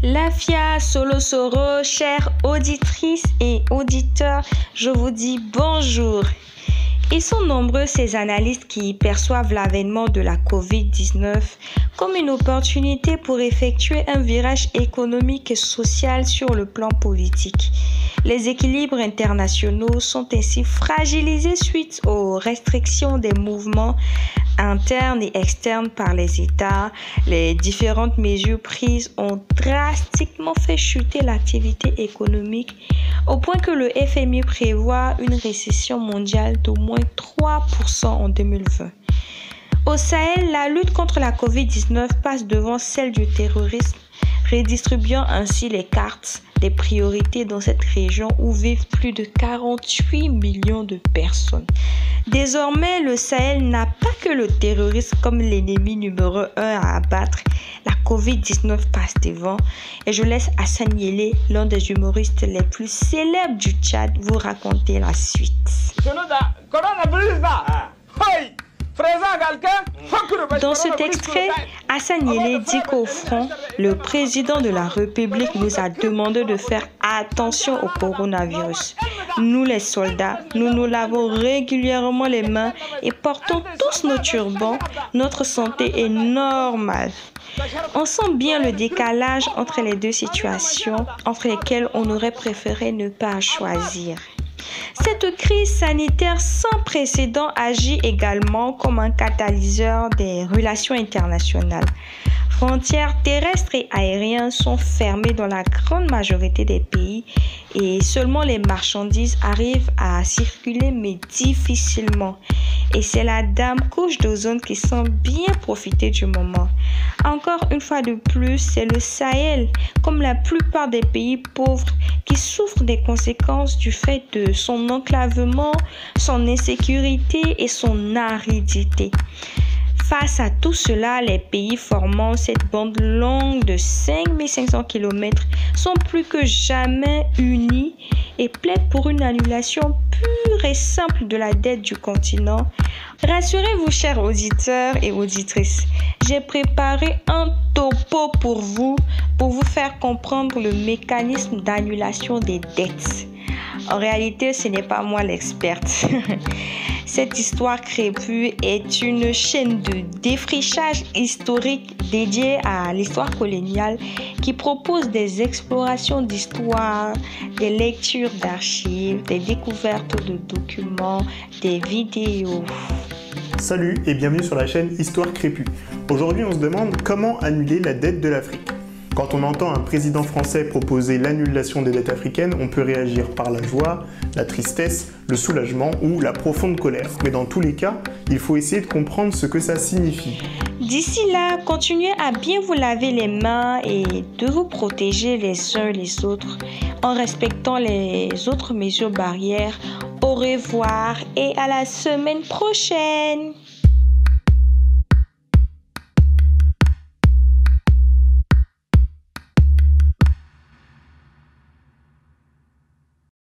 Lafia Solosoro, chères auditrices et auditeurs, je vous dis bonjour. Ils sont nombreux ces analystes qui perçoivent l'avènement de la COVID-19 comme une opportunité pour effectuer un virage économique et social sur le plan politique. Les équilibres internationaux sont ainsi fragilisés suite aux restrictions des mouvements internes et externes par les États. Les différentes mesures prises ont drastiquement fait chuter l'activité économique au point que le FMI prévoit une récession mondiale d'au moins 3% en 2020. Au Sahel, la lutte contre la COVID-19 passe devant celle du terrorisme, redistribuant ainsi les cartes des priorités dans cette région où vivent plus de 48 millions de personnes. Désormais, le Sahel n'a pas que le terrorisme comme l'ennemi numéro 1 à abattre. La COVID-19 passe devant et je laisse Hassan Yele, l'un des humoristes les plus célèbres du Tchad, vous raconter la suite. Dans cet extrait, Hassan Yele dit qu'au front, le président de la République nous a demandé de faire attention au coronavirus. Nous les soldats, nous nous lavons régulièrement les mains et portons tous nos turbans. Notre santé est normale. On sent bien le décalage entre les deux situations, entre lesquelles on aurait préféré ne pas choisir. Cette crise sanitaire sans précédent agit également comme un catalyseur des relations internationales. Frontières terrestres et aériennes sont fermées dans la grande majorité des pays et seulement les marchandises arrivent à circuler mais difficilement. Et c'est la dame couche d'ozone qui semble bien profiter du moment. Encore une fois de plus, c'est le Sahel, comme la plupart des pays pauvres, qui souffre des conséquences du fait de son enclavement, son insécurité et son aridité. Face à tout cela, les pays formant cette bande longue de 5500 km sont plus que jamais unis et plaident pour une annulation pure et simple de la dette du continent. Rassurez-vous, chers auditeurs et auditrices, j'ai préparé un topo pour vous faire comprendre le mécanisme d'annulation des dettes. En réalité, ce n'est pas moi l'experte. Cette histoire crépue est une chaîne de défrichage historique dédiée à l'histoire coloniale qui propose des explorations d'histoire, des lectures d'archives, des découvertes de documents, des vidéos. Salut et bienvenue sur la chaîne Histoire crépue. Aujourd'hui, on se demande comment annuler la dette de l'Afrique. Quand on entend un président français proposer l'annulation des dettes africaines, on peut réagir par la joie, la tristesse, le soulagement ou la profonde colère. Mais dans tous les cas, il faut essayer de comprendre ce que ça signifie. D'ici là, continuez à bien vous laver les mains et de vous protéger les uns les autres en respectant les autres mesures barrières. Au revoir et à la semaine prochaine.